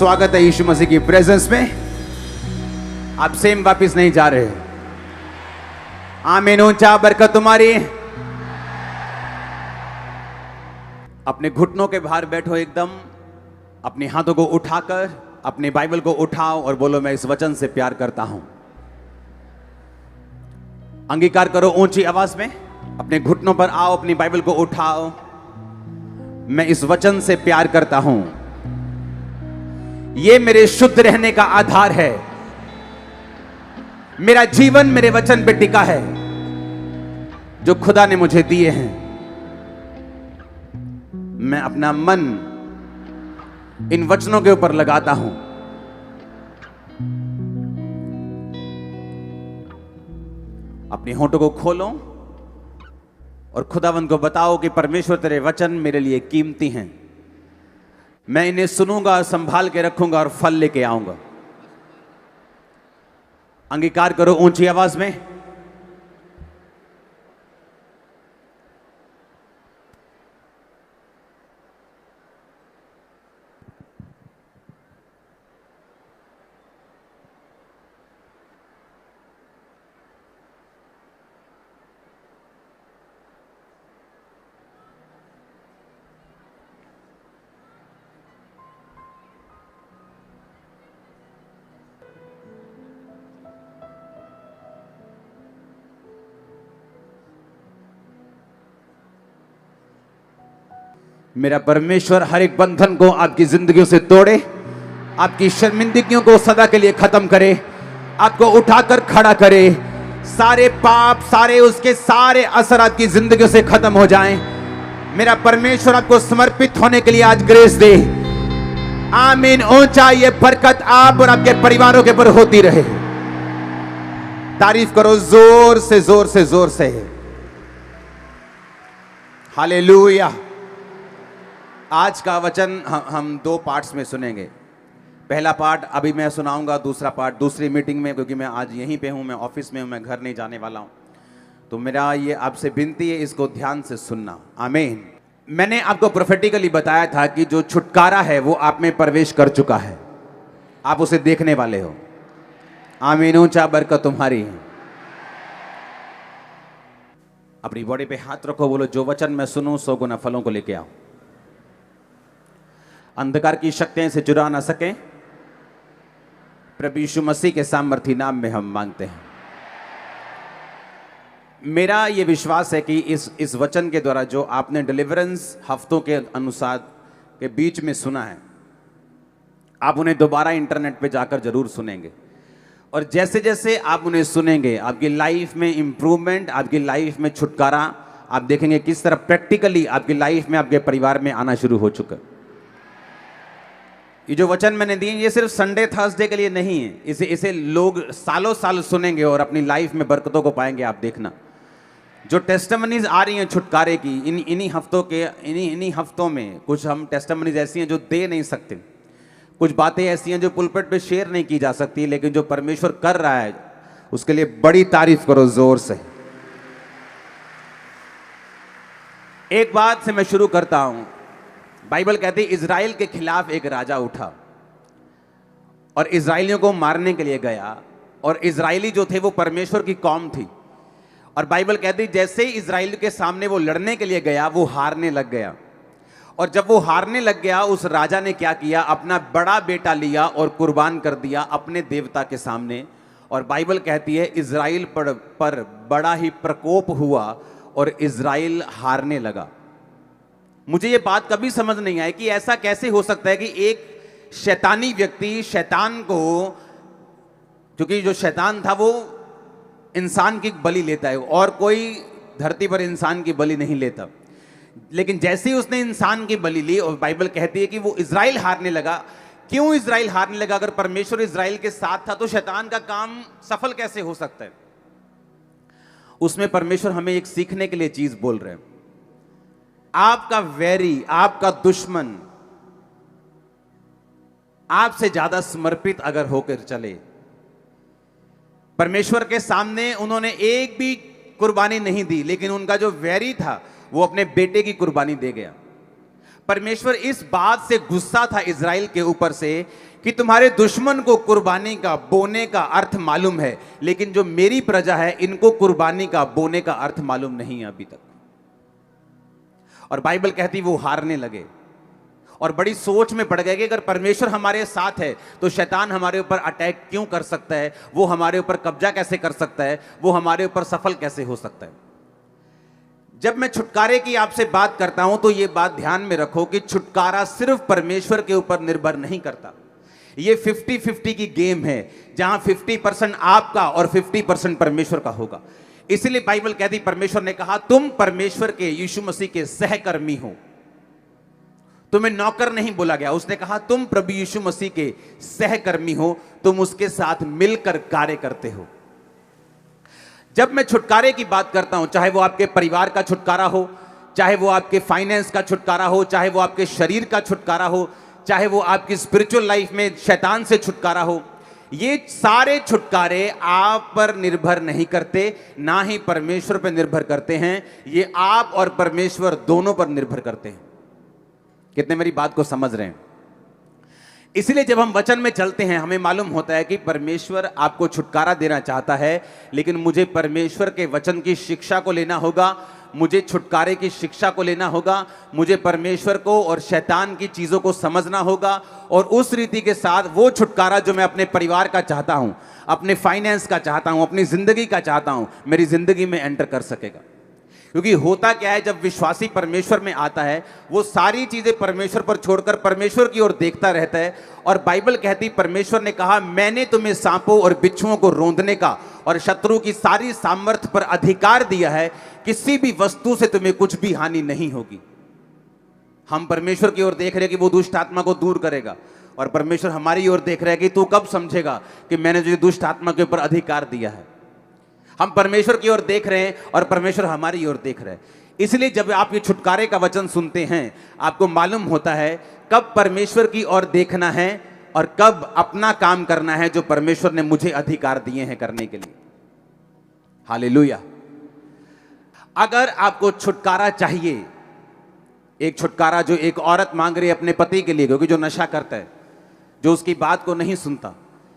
स्वागत है यीशु मसीह की प्रेजेंस में। आप सेम वापिस नहीं जा रहे। आमीन। ऊंचा बरकत तुम्हारी। अपने घुटनों के बाहर बैठो एकदम, अपने हाथों को उठाकर अपनी बाइबल को उठाओ और बोलो, मैं इस वचन से प्यार करता हूं। अंगीकार करो ऊंची आवाज में। अपने घुटनों पर आओ, अपनी बाइबल को उठाओ। मैं इस वचन से प्यार करता हूं। यह मेरे शुद्ध रहने का आधार है। मेरा जीवन मेरे वचन पे टिका है जो खुदा ने मुझे दिए हैं। मैं अपना मन इन वचनों के ऊपर लगाता हूं। अपने होठों को खोलो और खुदावंद को बताओ कि परमेश्वर तेरे वचन मेरे लिए कीमती हैं। मैं इन्हें सुनूंगा, संभाल के रखूंगा और फल लेके आऊंगा। अंगीकार करो ऊंची आवाज में। मेरा परमेश्वर हर एक बंधन को आपकी जिंदगियों से तोड़े, आपकी शर्मिंदगियों को सदा के लिए खत्म करे, आपको उठाकर खड़ा करे। सारे पाप, सारे उसके सारे असर आपकी जिंदगियों से खत्म हो जाएं। मेरा परमेश्वर आपको समर्पित होने के लिए आज ग्रेस दे। आमीन। ऊंचा ये बरकत आप और आपके परिवारों के ऊपर होती रहे। तारीफ करो जोर से, जोर से, जोर से। हालेलुया। आज का वचन हम दो पार्ट्स में सुनेंगे। पहला पार्ट अभी मैं सुनाऊंगा, दूसरा पार्ट दूसरी मीटिंग में, क्योंकि मैं आज यहीं पे हूं, मैं ऑफिस में हूं, मैं घर नहीं जाने वाला हूं। तो मेरा ये आपसे विनती है, इसको ध्यान से सुनना। आमीन। मैंने आपको प्रोफेटिकली बताया था कि जो छुटकारा है वो आप में प्रवेश कर चुका है। आप उसे देखने वाले हो। आमीन। ऊंचा बरकत तुम्हारी है। अपनी बॉडी पे हाथ रखो, बोलो, जो वचन मैं सुनूं 100 गुना फलों को लेके आओ। अंधकार की शक्तियां से चुरा ना सके। प्रभु यीशु मसीह के सामर्थी नाम में हम मांगते हैं। मेरा यह विश्वास है कि इस वचन के द्वारा जो आपने डिलीवरेंस हफ्तों के अनुसार के बीच में सुना है, आप उन्हें दोबारा इंटरनेट पे जाकर जरूर सुनेंगे। और जैसे जैसे आप उन्हें सुनेंगे, आपकी लाइफ में इंप्रूवमेंट, आपकी लाइफ में छुटकारा आप देखेंगे किस तरह प्रैक्टिकली आपकी लाइफ में, आपके परिवार में आना शुरू हो चुका है। ये जो वचन मैंने दिए, ये सिर्फ संडे थर्सडे के लिए नहीं है। इसे लोग सालों साल सुनेंगे और अपनी लाइफ में बरकतों को पाएंगे। आप देखना, जो टेस्टिमनीज आ रही हैं छुटकारे की, इन्हीं हफ्तों में कुछ हम टेस्टिमनीज ऐसी हैं जो दे नहीं सकते। कुछ बातें ऐसी हैं जो पुलपिट पे शेयर नहीं की जा सकती, लेकिन जो परमेश्वर कर रहा है उसके लिए बड़ी तारीफ करो जोर से। एक बात से मैं शुरू करता हूं। बाइबल कहती है इजराइल के खिलाफ एक राजा उठा और इजराइलियों को मारने के लिए गया। और इजराइली जो थे वो परमेश्वर की कौम थी। और बाइबल कहती है जैसे ही इजराइल के सामने वो लड़ने के लिए गया, वो हारने लग गया। और जब वो हारने लग गया, उस राजा ने क्या किया, अपना बड़ा बेटा लिया और कुर्बान कर दिया अपने देवता के सामने। और बाइबल कहती है इजराइल पर बड़ा ही प्रकोप हुआ और इजराइल हारने लगा। मुझे ये बात कभी समझ नहीं आई कि ऐसा कैसे हो सकता है कि एक शैतानी व्यक्ति, शैतान को, क्योंकि जो शैतान था वो इंसान की बलि लेता है, और कोई धरती पर इंसान की बलि नहीं लेता। लेकिन जैसे ही उसने इंसान की बलि ली, और बाइबल कहती है कि वो इजराइल हारने लगा। क्यों इजराइल हारने लगा? अगर परमेश्वर इजराइल के साथ था तो शैतान का काम सफल कैसे हो सकता है? उसमें परमेश्वर हमें एक सीखने के लिए चीज बोल रहे हैं। आपका वैरी, आपका दुश्मन आपसे ज्यादा समर्पित अगर होकर चले, परमेश्वर के सामने उन्होंने एक भी कुर्बानी नहीं दी, लेकिन उनका जो वैरी था वो अपने बेटे की कुर्बानी दे गया। परमेश्वर इस बात से गुस्सा था इज़राइल के ऊपर से कि तुम्हारे दुश्मन को कुर्बानी का बोने का अर्थ मालूम है, लेकिन जो मेरी प्रजा है इनको कुर्बानी का बोने का अर्थ मालूम नहीं है अभी तक। और बाइबल कहती वो हारने लगे और बड़ी सोच में पड़ गए कि अगर परमेश्वर हमारे साथ है तो शैतान हमारे ऊपर अटैक क्यों कर सकता है, वो हमारे ऊपर कब्जा कैसे कर सकता है, वो हमारे ऊपर सफल कैसे हो सकता है। जब मैं छुटकारे की आपसे बात करता हूं तो ये बात ध्यान में रखो कि छुटकारा सिर्फ परमेश्वर के ऊपर निर्भर नहीं करता। ये 50-50 की गेम है, जहां 50% आपका और 50% परमेश्वर का होगा। इसलिए बाइबल कहती, परमेश्वर ने कहा तुम परमेश्वर के यीशु मसीह के सहकर्मी हो, तुम्हें नौकर नहीं बोला गया। उसने कहा तुम प्रभु यीशु मसीह के सहकर्मी हो, तुम उसके साथ मिलकर कार्य करते हो। जब मैं छुटकारे की बात करता हूं, चाहे वो आपके परिवार का छुटकारा हो, चाहे वो आपके फाइनेंस का छुटकारा हो, चाहे वो आपके शरीर का छुटकारा हो, चाहे वो आपकी स्पिरिचुअल लाइफ में शैतान से छुटकारा हो, ये सारे छुटकारे आप पर निर्भर नहीं करते, ना ही परमेश्वर पर निर्भर करते हैं। ये आप और परमेश्वर दोनों पर निर्भर करते हैं। कितने मेरी बात को समझ रहे हैं? इसलिए जब हम वचन में चलते हैं हमें मालूम होता है कि परमेश्वर आपको छुटकारा देना चाहता है, लेकिन मुझे परमेश्वर के वचन की शिक्षा को लेना होगा, मुझे छुटकारे की शिक्षा को लेना होगा, मुझे परमेश्वर को और शैतान की चीज़ों को समझना होगा, और उस रीति के साथ वो छुटकारा जो मैं अपने परिवार का चाहता हूँ, अपने फाइनेंस का चाहता हूँ, अपनी ज़िंदगी का चाहता हूँ, मेरी ज़िंदगी में एंटर कर सकेगा। क्योंकि होता क्या है, जब विश्वासी परमेश्वर में आता है वो सारी चीजें परमेश्वर पर छोड़कर परमेश्वर की ओर देखता रहता है। और बाइबल कहती, परमेश्वर ने कहा मैंने तुम्हें सांपों और बिच्छुओं को रौंदने का और शत्रु की सारी सामर्थ्य पर अधिकार दिया है, किसी भी वस्तु से तुम्हें कुछ भी हानि नहीं होगी। हम परमेश्वर की ओर देख रहे हैं कि वो दुष्ट आत्मा को दूर करेगा, और परमेश्वर हमारी ओर देख रहा है कि तू कब समझेगा कि मैंने तुझे दुष्ट आत्मा के ऊपर अधिकार दिया है। हम परमेश्वर की ओर देख रहे हैं और परमेश्वर हमारी ओर देख रहे हैं। इसलिए जब आप ये छुटकारे का वचन सुनते हैं, आपको मालूम होता है कब परमेश्वर की ओर देखना है और कब अपना काम करना है जो परमेश्वर ने मुझे अधिकार दिए हैं करने के लिए। हालेलुया। अगर आपको छुटकारा चाहिए, एक छुटकारा जो एक औरत मांग रही है अपने पति के लिए, क्योंकि जो नशा करता है, जो उसकी बात को नहीं सुनता,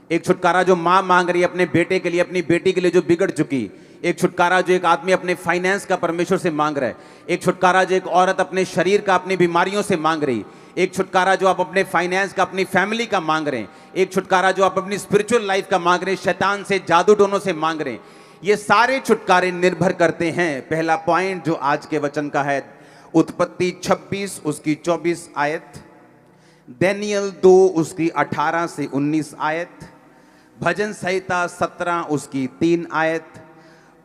एक छुटकारा जो माँ मांग रही है अपने बेटे के लिए, अपनी बेटी के लिए जो बिगड़ चुकी, एक छुटकारा जो एक आदमी अपने फाइनेंस का परमेश्वर से मांग रहा है, एक छुटकारा जो एक औरत अपने शरीर का अपनी बीमारियों से मांग रही, एक छुटकारा जो आप अपने फाइनेंस का अपनी फैमिली का मांग रहे हैं, एक छुटकारा जो आप अपनी स्पिरिचुअल लाइफ का मांग रहे हैं, शैतान से, जादू टोनों से मांग रहे हैं। ये सारे छुटकारे निर्भर करते हैं। पहला पॉइंट जो आज के वचन का है, उत्पत्ति 26 उसकी 24 आयत, दानियेल 2 उसकी 18 से 19 आयत, भजन संहिता 17 उसकी 3 आयत,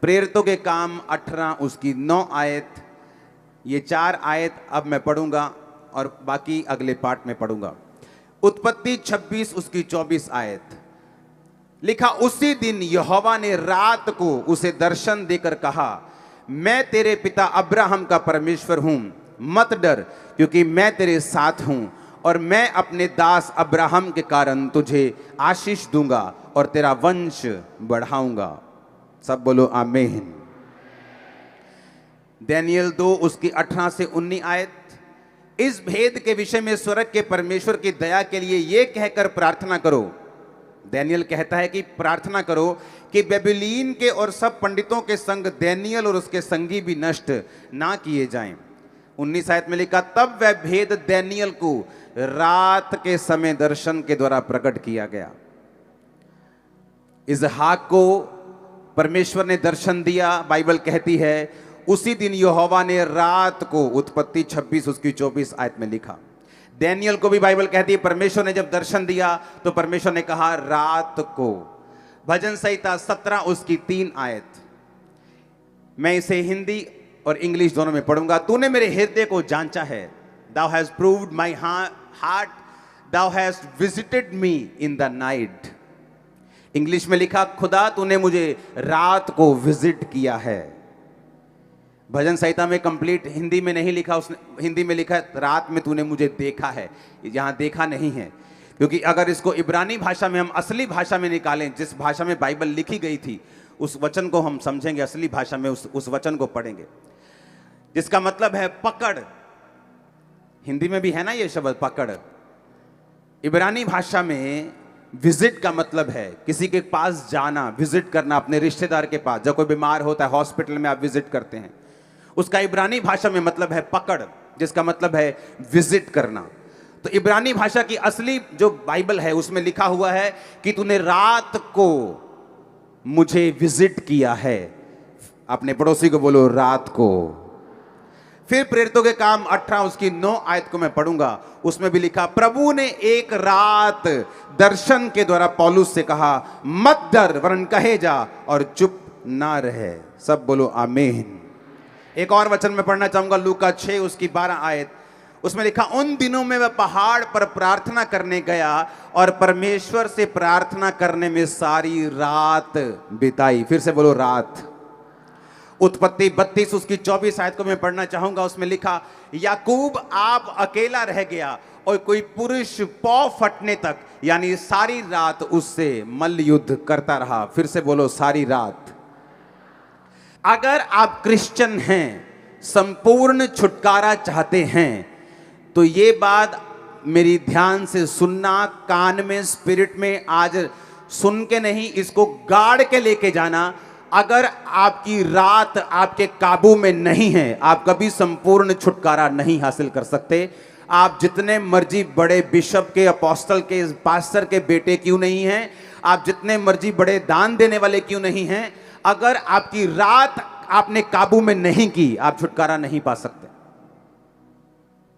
प्रेरितों के काम 18 उसकी 9 आयत। ये 4 आयत अब मैं पढ़ूंगा और बाकी अगले पार्ट में पढ़ूंगा। उत्पत्ति 26 उसकी 24 आयत लिखा, उसी दिन यहोवा ने रात को उसे दर्शन देकर कहा, मैं तेरे पिता अब्राहम का परमेश्वर हूं, मत डर, क्योंकि मैं तेरे साथ हूं और मैं अपने दास अब्राहम के कारण तुझे आशीष दूंगा और तेरा वंश बढ़ाऊंगा। सब बोलो आमीन। दानियेल 2 उसकी 18 से 19 आयत, इस भेद के विषय में स्वर्ग के परमेश्वर की दया के लिए यह कहकर प्रार्थना करो। दानियेल कहता है कि प्रार्थना करो कि बेबीलोन के और सब पंडितों के संग दानियेल और उसके संगी भी नष्ट ना किए जाएं। 19 आयत में लिखा, तब वह भेद दानियेल को रात के समय दर्शन के द्वारा प्रकट किया गया। इसहाक को परमेश्वर ने दर्शन दिया। बाइबल कहती है उसी दिन यहोवा ने रात को, उत्पत्ति 26 उसकी 24 आयत में लिखा। दानियेल को भी बाइबल कहती है परमेश्वर ने जब दर्शन दिया तो परमेश्वर ने कहा रात को। भजन संहिता 17 उसकी 3 आयत, मैं इसे हिंदी और इंग्लिश दोनों में पढ़ूंगा। तूने मेरे हृदय को जांचा है, thou hast proved my heart, thou hast visited me in the night। English में लिखा, खुदा तूने मुझे रात को विजिट किया है। भजन संहिता में कंप्लीट हिंदी में नहीं लिखा, उसने हिंदी में लिखा रात में तूने मुझे देखा है। यहाँ देखा नहीं है, क्योंकि अगर इसको इब्रानी भाषा में हम असली भाषा में निकालें, जिस भाषा में बाइबल लिखी गई थी, उस वचन को हम समझेंगे, असली भाषा में उस वचन को पढ़ेंगे, जिसका मतलब है पकड़, हिंदी में भी है ना ये शब्द पकड़। इब्रानी भाषा में विजिट का मतलब है किसी के पास जाना, विजिट करना, अपने रिश्तेदार के पास। जब कोई बीमार होता है हॉस्पिटल में आप विजिट करते हैं, उसका इब्रानी भाषा में मतलब है पकड़, जिसका मतलब है विजिट करना। तो इब्रानी भाषा की असली जो बाइबल है उसमें लिखा हुआ है कि तूने रात को मुझे विजिट किया है। अपने पड़ोसी को बोलो रात को। फिर प्रेरितों के काम 18 उसकी 9 आयत को मैं पढ़ूंगा, उसमें भी लिखा, प्रभु ने एक रात दर्शन के द्वारा पौलुस से कहा, मत डर वरन कहे जा और चुप ना रहे। सब बोलो आमीन। एक और वचन में पढ़ना चाहूंगा, लूका 6 उसकी 12 आयत, उसमें लिखा, उन दिनों में वह पहाड़ पर प्रार्थना करने गया और परमेश्वर से प्रार्थना करने में सारी रात बिताई। फिर से बोलो रात। उत्पत्ति 32 उसकी 24 आयत को मैं पढ़ना चाहूंगा, उसमें लिखा, याकूब आप अकेला रह गया और कोई पुरुष पौ फटने तक यानी सारी रात उससे मल्ल युद्ध करता रहा। फिर से बोलो सारी रात। अगर आप क्रिश्चियन हैं, संपूर्ण छुटकारा चाहते हैं, तो ये बात मेरी ध्यान से सुनना, कान में स्पिरिट में आज सुन के नहीं, इसको गाड़ के लेके जाना। अगर आपकी रात आपके काबू में नहीं है, आप कभी संपूर्ण छुटकारा नहीं हासिल कर सकते। आप जितने मर्जी बड़े बिशप के, अपोस्टल के, पास्टर के बेटे क्यों नहीं हैं, आप जितने मर्जी बड़े दान देने वाले क्यों नहीं हैं, अगर आपकी रात आपने काबू में नहीं की, आप छुटकारा नहीं पा सकते।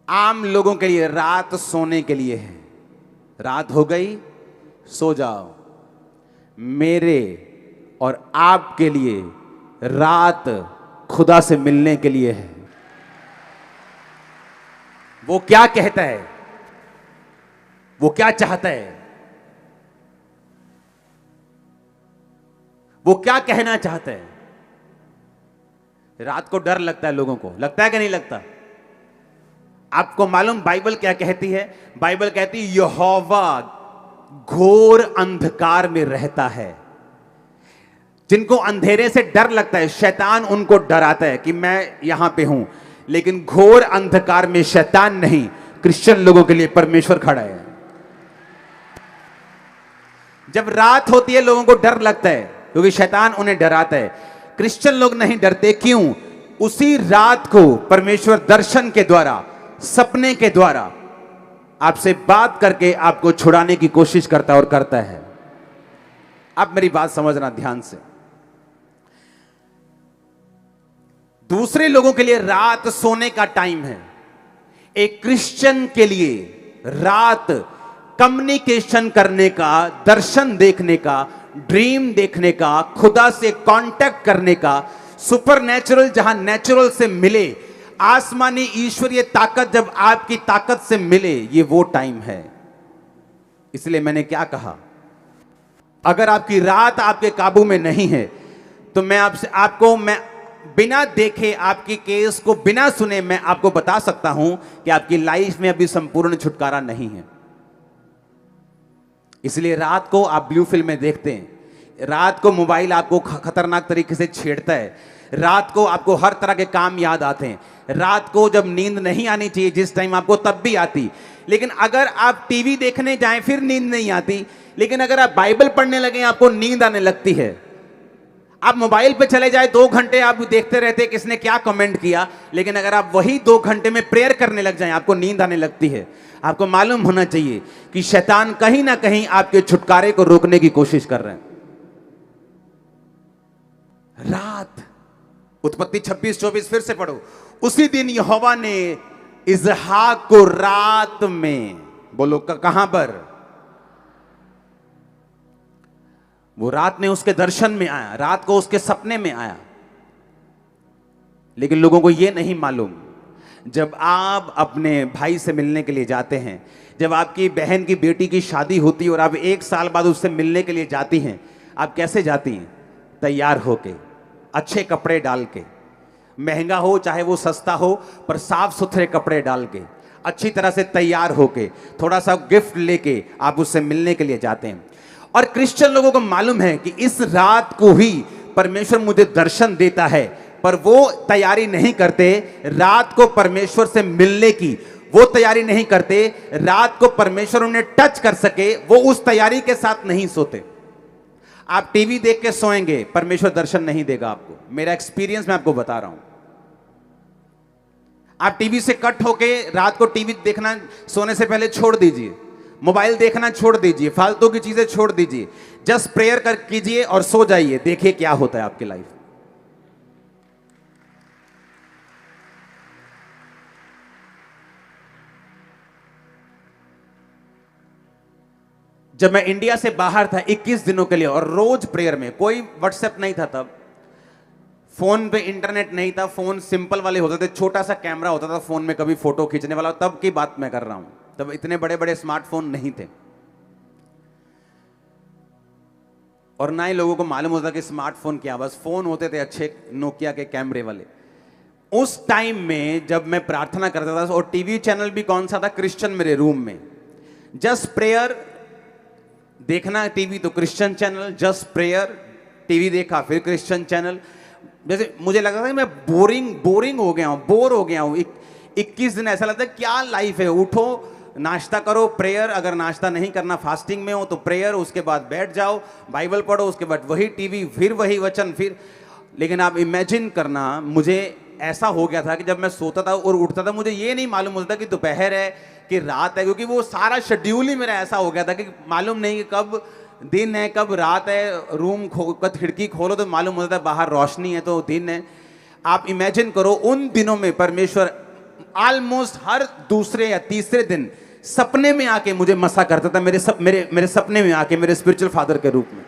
आम लोगों के लिए रात सोने के लिए है। रात हो गई सो जाओ। मेरे और आपके लिए रात खुदा से मिलने के लिए है। वो क्या कहता है, वो क्या चाहता है, वो क्या कहना चाहता है। रात को डर लगता है लोगों को, लगता है कि नहीं लगता? आपको मालूम बाइबल क्या कहती है? बाइबल कहती है यहोवा घोर अंधकार में रहता है। जिनको अंधेरे से डर लगता है, शैतान उनको डराता है कि मैं यहां पे हूं, लेकिन घोर अंधकार में शैतान नहीं, क्रिश्चियन लोगों के लिए परमेश्वर खड़ा है। जब रात होती है लोगों को डर लगता है क्योंकि शैतान उन्हें डराता है। क्रिश्चियन लोग नहीं डरते, क्यों? उसी रात को परमेश्वर दर्शन के द्वारा, सपने के द्वारा आपसे बात करके आपको छुड़ाने की कोशिश करता और करता है। अब मेरी बात समझना ध्यान से। दूसरे लोगों के लिए रात सोने का टाइम है, एक क्रिश्चियन के लिए रात कम्युनिकेशन करने का, दर्शन देखने का, ड्रीम देखने का, खुदा से कांटेक्ट करने का, सुपरनेचुरल जहां नेचुरल से मिले, आसमानी ईश्वरीय ताकत जब आपकी ताकत से मिले, ये वो टाइम है। इसलिए मैंने क्या कहा, अगर आपकी रात आपके काबू में नहीं है तो मैं बिना देखे, आपकी केस को बिना सुने मैं आपको बता सकता हूं कि आपकी लाइफ में अभी संपूर्ण छुटकारा नहीं है। इसलिए रात को आप ब्लू फिल्म में देखते हैं, रात को मोबाइल आपको खतरनाक तरीके से छेड़ता है, रात को आपको हर तरह के काम याद आते हैं, रात को जब नींद नहीं आनी चाहिए जिस टाइम आपको, तब भी आती। लेकिन अगर आप टीवी देखने जाएं फिर नींद नहीं आती, लेकिन अगर आप बाइबल पढ़ने लगे आपको नींद आने लगती है। आप मोबाइल पे चले जाए 2 घंटे आप देखते रहते किसने क्या कमेंट किया, लेकिन अगर आप वही 2 घंटे में प्रेयर करने लग जाएं आपको नींद आने लगती है। आपको मालूम होना चाहिए कि शैतान कहीं ना कहीं आपके छुटकारे को रोकने की कोशिश कर रहे हैं। रात, उत्पत्ति 26-24 फिर से पढ़ो। उसी दिन यहोवा ने इसहाक को रात में, बोलो कहां पर? वो रात में उसके दर्शन में आया, रात को उसके सपने में आया। लेकिन लोगों को यह नहीं मालूम, जब आप अपने भाई से मिलने के लिए जाते हैं, जब आपकी बहन की बेटी की शादी होती है और आप 1 साल बाद उससे मिलने के लिए जाती हैं, आप कैसे जाती हैं? तैयार होके, अच्छे कपड़े डाल के, महंगा हो चाहे वो सस्ता हो, पर साफ सुथरे कपड़े डाल के, अच्छी तरह से तैयार होके, थोड़ा सा गिफ्ट लेके आप उससे मिलने के लिए जाते हैं। और क्रिश्चियन लोगों को मालूम है कि इस रात को ही परमेश्वर मुझे दर्शन देता है, पर वो तैयारी नहीं करते रात को परमेश्वर से मिलने की, वो तैयारी नहीं करते, रात को परमेश्वर उन्हें टच कर सके, वो उस तैयारी के साथ नहीं सोते। आप टीवी देख के सोएंगे, परमेश्वर दर्शन नहीं देगा आपको। मेरा एक्सपीरियंस मैं आपको बता रहा हूं। आप टीवी से कट होके रात को टीवी देखना सोने से पहले छोड़ दीजिए, मोबाइल देखना छोड़ दीजिए, फालतू की चीजें छोड़ दीजिए, जस्ट प्रेयर कर कीजिए और सो जाइए। देखिए क्या होता है आपकी लाइफ। जब मैं इंडिया से बाहर था 21 दिनों के लिए, और रोज प्रेयर में, कोई व्हाट्सएप नहीं था तब, फोन पे इंटरनेट नहीं था, फोन सिंपल वाले होते थे, छोटा सा कैमरा होता था फोन में, कभी फोटो खींचने वाला, तब की बात मैं कर रहा हूं। तब इतने बड़े बड़े स्मार्टफोन नहीं थे, और ना ही लोगों को मालूम होता कि स्मार्टफोन क्या। बस फोन होते थे अच्छे नोकिया के कैमरे वाले। उस टाइम में जब मैं प्रार्थना करता था, और टीवी चैनल भी कौन सा था, क्रिश्चियन, मेरे रूम में। जस्ट प्रेयर देखना टीवी तो Christian channel, just prayer TV देखा फिर क्रिश्चियन चैनल। जैसे मुझे लगा था कि मैं बोरिंग हो गया हूं, बोर हो गया हूं। 21 दिन ऐसा लगता है क्या लाइफ है। उठो, नाश्ता करो, प्रेयर, अगर नाश्ता नहीं करना, फास्टिंग में हो तो प्रेयर, उसके बाद बैठ जाओ, बाइबल पढ़ो, उसके बाद वही टीवी, फिर वही वचन, फिर। लेकिन आप इमेजिन करना, मुझे ऐसा हो गया था कि जब मैं सोता था और उठता था, मुझे ये नहीं मालूम होता कि दोपहर है कि रात है, क्योंकि वो सारा शेड्यूल ही मेरा ऐसा हो गया था कि मालूम नहीं कि कब दिन है कब रात है। रूम खिड़की खोलो तो मालूम होता है बाहर रोशनी है तो दिन है। आप इमेजिन करो, उन दिनों में परमेश्वर ऑलमोस्ट हर दूसरे या तीसरे दिन सपने में आके मुझे मसा करता था, मेरे सपने में आके, मेरे स्पिरिचुअल फादर के रूप में।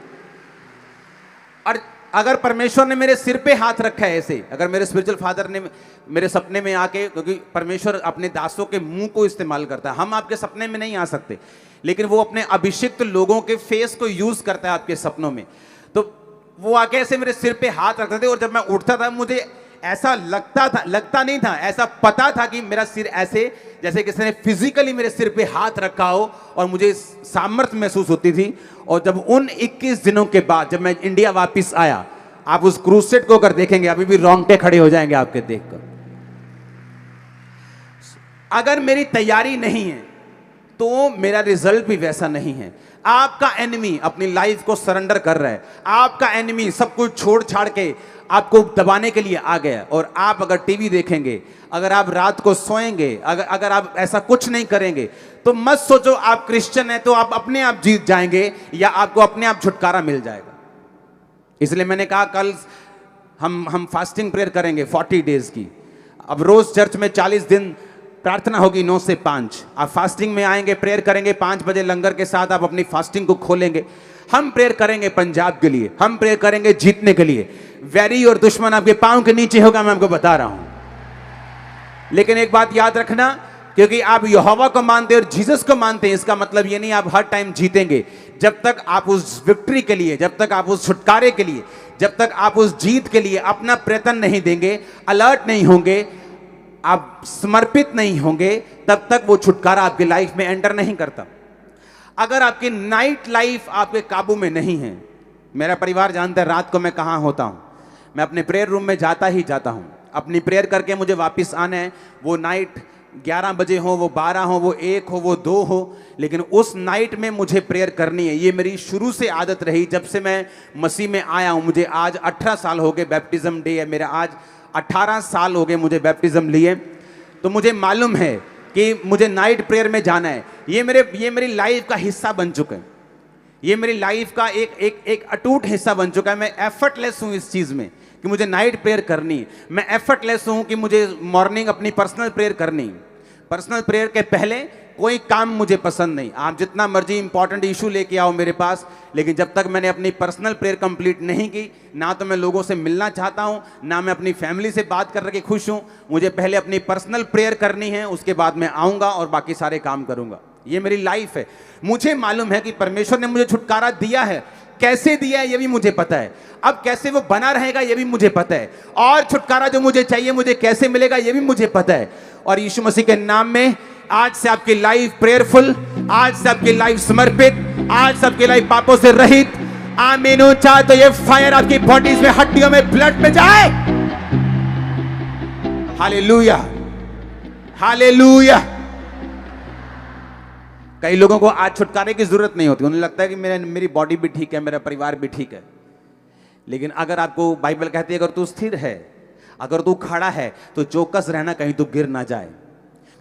और अगर परमेश्वर ने मेरे सिर पे हाथ रखा है ऐसे, अगर मेरे स्पिरिचुअल फादर ने मेरे सपने में आके, क्योंकि परमेश्वर अपने दासों के मुंह को इस्तेमाल करता है, हम आपके सपने में नहीं आ सकते, लेकिन वो अपने अभिषिक्त लोगों के फेस को यूज करता है आपके सपनों में। तो वो आके ऐसे मेरे सिर पे हाथ रखते थे, और जब मैं उठता था मुझे ऐसा लगता नहीं था, ऐसा पता था कि मेरा सिर ऐसे, जैसे किसी ने फिजिकली मेरे सिर पे हाथ रखा हो, और मुझे सामर्थ्य महसूस होती थी। और जब उन 21 दिनों के बाद जब मैं इंडिया वापस आया, आप उस क्रूसेड को अगर देखेंगे, अभी भी रोंगटे खड़े हो जाएंगे आपके देखकर। अगर मेरी तैयारी नहीं है तो मेरा रिजल्ट भी वैसा नहीं है। आपका एनिमी अपनी लाइफ को सरेंडर कर रहा है, आपका एनिमी सब कुछ छोड़ छाड़ के आपको दबाने के लिए आ गया। और आप अगर टीवी देखेंगे, अगर आप रात को सोएंगे, अगर आप ऐसा कुछ नहीं करेंगे, तो मत सोचो आप क्रिश्चियन हैं तो आप अपने आप जीत जाएंगे या आपको अपने आप छुटकारा मिल जाएगा। इसलिए मैंने कहा कल हम फास्टिंग प्रेयर करेंगे 40 डेज की। अब रोज चर्च में 40 दिन प्रार्थना होगी 9 से 5। आप फास्टिंग में आएंगे, प्रेयर करेंगे, 5 बजे लंगर के साथ आप अपनी फास्टिंग को खोलेंगे। हम प्रेयर करेंगे पंजाब के लिए, हम प्रेयर करेंगे जीतने के लिए। वैरी और दुश्मन आपके पांव के नीचे होगा, मैं आपको बता रहा हूं। लेकिन एक बात याद रखना, क्योंकि आप यहोवा को मानते हैं और जीसस को मानते हैं, इसका मतलब ये नहीं आप हर टाइम जीतेंगे। जब तक आप उस विक्ट्री के लिए, जब तक आप उस छुटकारे के लिए, जब तक आप उस जीत के लिए अपना प्रयत्न नहीं देंगे, अलर्ट नहीं होंगे, आप समर्पित नहीं होंगे, तब तक वो छुटकारा आपकी लाइफ में एंटर नहीं करता। अगर आपकी नाइट लाइफ आपके काबू में नहीं है, मेरा परिवार जानता है रात को मैं कहां होता हूं, मैं अपने प्रेयर रूम में जाता ही जाता हूं। अपनी प्रेयर करके मुझे वापस आना है, वो नाइट 11 बजे हो, वो 12 हो, वो 1 हो, वो 2 हो, लेकिन उस नाइट में मुझे प्रेयर करनी है। ये मेरी शुरू से आदत रही, जब से मैं मसीह में आया हूं। मुझे आज 18 साल हो गए, बैप्टिज्म डे है मेरा आज, 18 साल हो गए मुझे बैप्टिज्म लिए। तो मुझे मालूम है कि मुझे नाइट प्रेयर में जाना है। ये मेरी लाइफ का हिस्सा बन चुका है, ये मेरी लाइफ का एक अटूट हिस्सा बन चुका है। मैं एफर्टलेस हूं इस चीज में कि मुझे नाइट प्रेयर करनी है। मैं एफर्टलेस हूं कि मुझे मॉर्निंग अपनी पर्सनल प्रेयर करनी है। पर्सनल प्रेयर के पहले कोई काम मुझे पसंद नहीं। आप जितना मर्जी इंपॉर्टेंट इशू लेके आओ मेरे पास, लेकिन जब तक मैंने अपनी पर्सनल प्रेयर कंप्लीट नहीं की, ना तो मैं लोगों से मिलना चाहता हूं, ना मैं अपनी फैमिली से बात करके खुश हूं। मुझे पहले अपनी पर्सनल प्रेयर करनी है, उसके बाद मैं आऊंगा और बाकी सारे काम करूंगा। ये मेरी लाइफ है। मुझे मालूम है कि परमेश्वर ने मुझे छुटकारा दिया है, कैसे दिया है ये भी मुझे पता है, अब कैसे वो बना रहेगा ये भी मुझे पता है, और छुटकारा जो मुझे चाहिए मुझे कैसे मिलेगा ये भी मुझे पता है। और यीशु मसीह के नाम में आज से आपकी लाइफ प्रेयरफुल, आज से आपकी लाइफ समर्पित, आज से आपकी लाइफ पापों से रहित। आमीन। चाहे तो ये फायर आपकी बॉडीज में, हड्डियों में, ब्लड में जाए। हालेलुया, हालेलुया, कई लोगों को आज छुटकारे की जरूरत नहीं होती, उन्हें लगता है कि मेरी बॉडी भी ठीक है, मेरा परिवार भी ठीक है। लेकिन अगर आपको बाइबल कहती है अगर तू स्थिर है, अगर तू खड़ा है, तो चौकस रहना कहीं तू गिर ना जाए,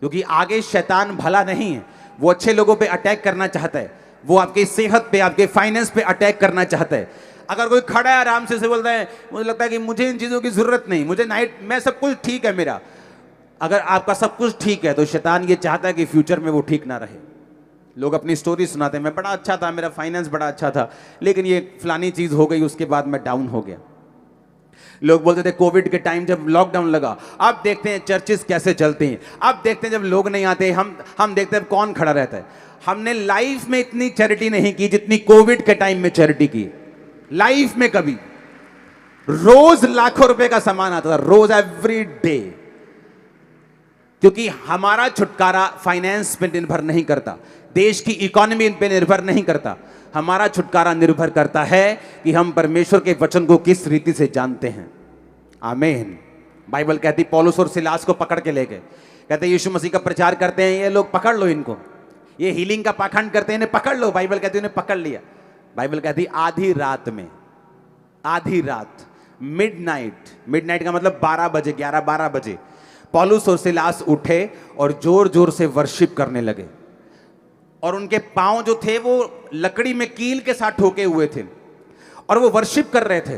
क्योंकि आगे शैतान भला नहीं है। वो अच्छे लोगों पे अटैक करना चाहता है, वो आपकी सेहत पे, आपके फाइनेंस पे अटैक करना चाहता है। अगर कोई खड़ा है आराम से बोलता है, मुझे लगता है कि मुझे इन चीज़ों की ज़रूरत नहीं, मुझे मैं सब कुछ ठीक है मेरा। अगर आपका सब कुछ ठीक है तो शैतान ये चाहता है कि फ्यूचर में वो ठीक ना रहे। लोग अपनी स्टोरी सुनाते हैं, मैं बड़ा अच्छा था, मेरा फाइनेंस बड़ा अच्छा था, लेकिन ये फलानी चीज़ हो गई, उसके बाद मैं डाउन हो गया। लोग बोलते थे कोविड के टाइम जब लॉकडाउन लगा, अब देखते हैं चर्चेस कैसे चलती हैं, अब देखते हैं जब लोग नहीं आते, हम देखते हैं कौन खड़ा रहता है। हमने लाइफ में इतनी चैरिटी नहीं की जितनी कोविड के टाइम में चैरिटी की। लाइफ में कभी, रोज लाखों रुपए का सामान आता था, रोज, एवरी डे। क्योंकि हमारा छुटकारा फाइनेंस पे निर्भर नहीं करता, देश की इकोनॉमी पे निर्भर नहीं करता। हमारा छुटकारा निर्भर करता है कि हम परमेश्वर के वचन को किस रीति से जानते हैं। आमीन। बाइबल कहती पौलुस और सिलास को पकड़ के ले गए, कहते यीशु मसीह का प्रचार करते हैं ये लोग, पकड़ लो इनको, ये हीलिंग का पाखंड करते हैं, इन्हें पकड़ लो। बाइबल कहती उन्हें पकड़ लिया। बाइबल कहती आधी रात में, आधी रात, मिडनाइट का मतलब 12 बजे, 11-12 बजे पौलुस और सिलास उठे और जोर जोर से वर्शिप करने लगे। और उनके पांव जो थे वो लकड़ी में कील के साथ ठोके हुए थे, और वो वर्शिप कर रहे थे।